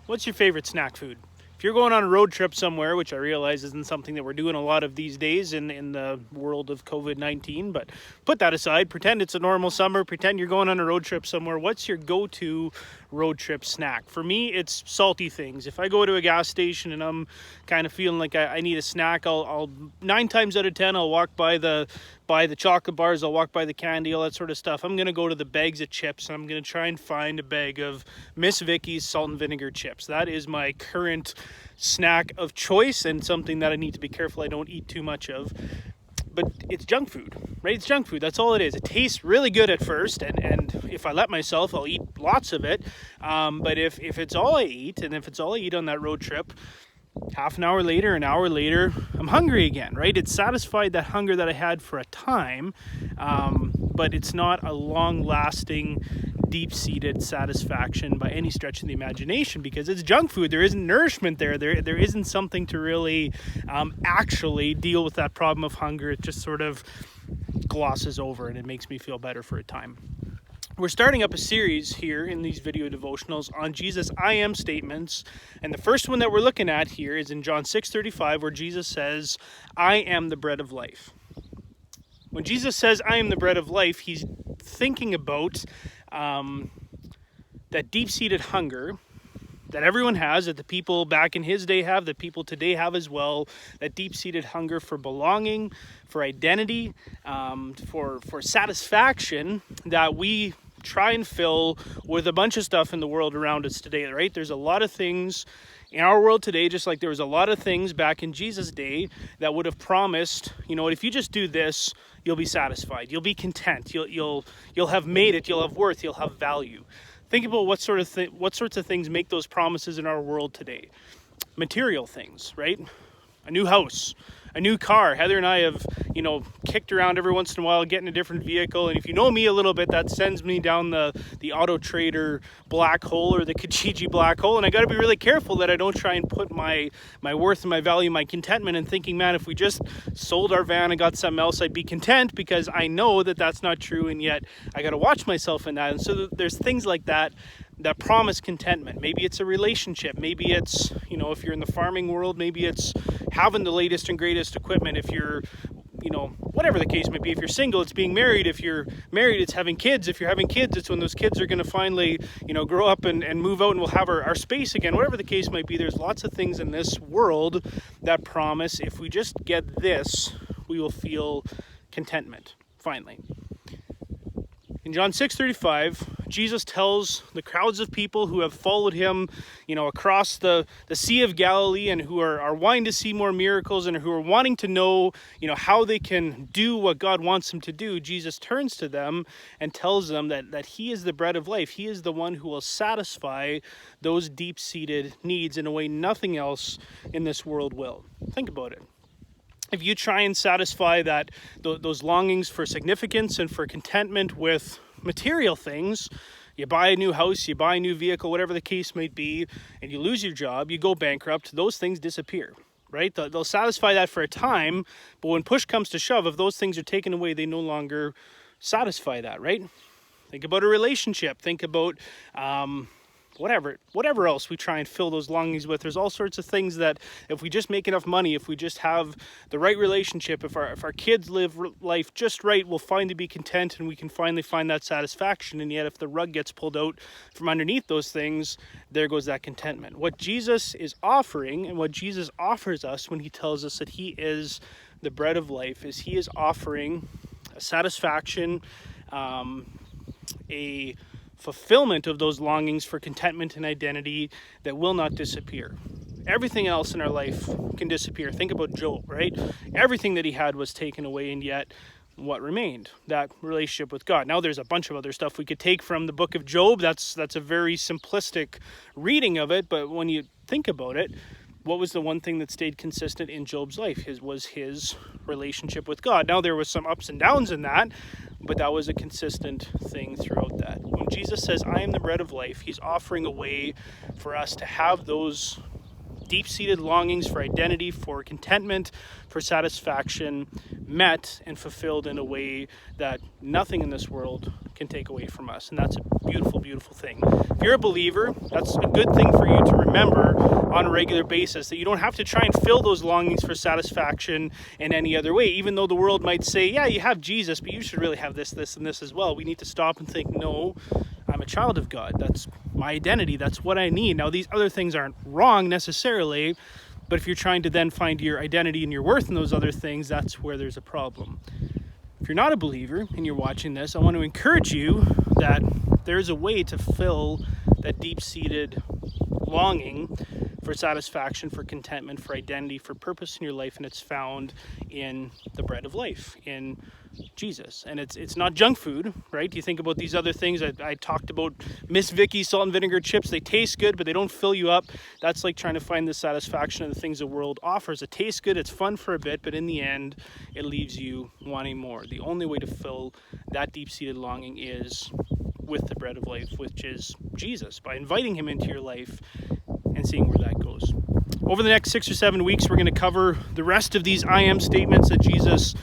What's your favorite snack food? If you're going on a road trip somewhere, which I realize isn't something that we're doing a lot of these days in the world of COVID-19, but put that aside, pretend it's a normal summer, pretend you're going on a road trip somewhere. What's your go-to road trip snack? For me, it's salty things. If I go to a gas station and I'm kind of feeling like I need a snack, I'll 9 times out of 10, I'll walk by the chocolate bars, I'll walk by the candy, all that sort of stuff. I'm going to go to the bags of chips, and I'm going to try and find a bag of Miss Vicky's salt and vinegar chips. That is my current snack of choice, and something that I need to be careful I don't eat too much of. But it's junk food, right? It's junk food. That's all it is. It tastes really good at first, and if I let myself, I'll eat lots of it. But if it's all I eat, and if it's all I eat on that road trip, half an hour later, an hour later, I'm hungry again, right? It satisfied that hunger that I had for a time, but it's not a long-lasting, deep-seated satisfaction by any stretch of the imagination, because it's junk food. There isn't nourishment there. There isn't something to really actually deal with that problem of hunger. It just sort of glosses over, and it makes me feel better for a time. We're starting up a series here in these video devotionals on Jesus' I am statements. And the first one that we're looking at here is in John 6:35, where Jesus says, I am the bread of life. When Jesus says, I am the bread of life, he's thinking about that deep-seated hunger that everyone has, that the people back in his day have, that people today have as well, that deep-seated hunger for belonging, for identity, for satisfaction that we try and fill with a bunch of stuff in the world around us today, right? There's a lot of things in our world today, just like there was a lot of things back in Jesus' day that would have promised, if you just do this, you'll be satisfied, you'll be content, you'll have made it, you'll have worth, you'll have value. Think about what sorts of things make those promises in our world today. Material things, right? A new house, a new car. Heather and I have, kicked around every once in a while, getting a different vehicle. And if you know me a little bit, that sends me down the Auto Trader black hole, or the Kijiji black hole. And I got to be really careful that I don't try and put my worth and my value, my contentment in thinking, man, if we just sold our van and got something else, I'd be content, because I know that that's not true. And yet I got to watch myself in that. And so there's things like that promise contentment. Maybe it's a relationship. Maybe it's, if you're in the farming world, maybe it's having the latest and greatest equipment. If you're, whatever the case may be. If you're single, it's being married. If you're married, it's having kids. If you're having kids, it's when those kids are going to finally, grow up and move out, and we'll have our space again. Whatever the case might be, there's lots of things in this world that promise, if we just get this, we will feel contentment, finally. In John 6:35, Jesus tells the crowds of people who have followed him, across the Sea of Galilee, and who are wanting to see more miracles, and who are wanting to know, how they can do what God wants them to do. Jesus turns to them and tells them that he is the bread of life. He is the one who will satisfy those deep-seated needs in a way nothing else in this world will. Think about it. If you try and satisfy those longings for significance and for contentment with material things, you buy a new house, you buy a new vehicle, whatever the case might be, and you lose your job, you go bankrupt, those things disappear, right? They'll satisfy that for a time, but when push comes to shove, if those things are taken away, they no longer satisfy that, right? Think about a relationship. Think about whatever else we try and fill those longings with. There's all sorts of things that if we just make enough money, if we just have the right relationship, if our kids live life just right, we'll find to be content, and we can finally find that satisfaction. And yet if the rug gets pulled out from underneath those things, there goes that contentment. What Jesus is offering, and what Jesus offers us when he tells us that he is the bread of life, is he is offering a satisfaction, a fulfillment of those longings for contentment and identity that will not disappear. Everything else in our life can disappear. Think about Job, right? Everything that he had was taken away, and yet what remained? That relationship with God. Now there's a bunch of other stuff we could take from the book of Job. That's a very simplistic reading of it, but when you think about it, what was the one thing that stayed consistent in Job's life? Was his relationship with God. Now there was some ups and downs in that, but that was a consistent thing throughout that. When Jesus says, I am the bread of life, he's offering a way for us to have those deep-seated longings for identity, for contentment, for satisfaction met and fulfilled in a way that nothing in this world can take away from us. And that's a beautiful, beautiful thing. If you're a believer, that's a good thing for you to remember on a regular basis, that you don't have to try and fill those longings for satisfaction in any other way. Even though the world might say, yeah, you have Jesus, but you should really have this, this, and this as well. We need to stop and think, no, I'm a child of God. That's my identity. That's what I need. Now, these other things aren't wrong necessarily, but if you're trying to then find your identity and your worth in those other things, that's where there's a problem. If you're not a believer and you're watching this, I want to encourage you that there's a way to fill that deep-seated longing for satisfaction, for contentment, for identity, for purpose in your life, and it's found in the bread of life, in Jesus. And it's not junk food, right? You think about these other things. I talked about Miss Vicky's salt and vinegar chips. They taste good, but they don't fill you up. That's like trying to find the satisfaction in the things the world offers. It tastes good, it's fun for a bit, but in the end, it leaves you wanting more. The only way to fill that deep-seated longing is with the bread of life, which is Jesus, by inviting him into your life and seeing where that goes. Over the next 6 or 7 weeks, we're going to cover the rest of these I am statements that Jesus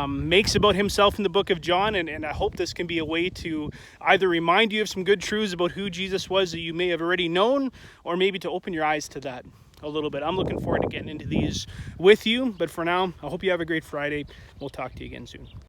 makes about himself in the book of John, and I hope this can be a way to either remind you of some good truths about who Jesus was that you may have already known, or maybe to open your eyes to that a little bit. I'm looking forward to getting into these with you, but for now, I hope you have a great Friday. We'll talk to you again soon.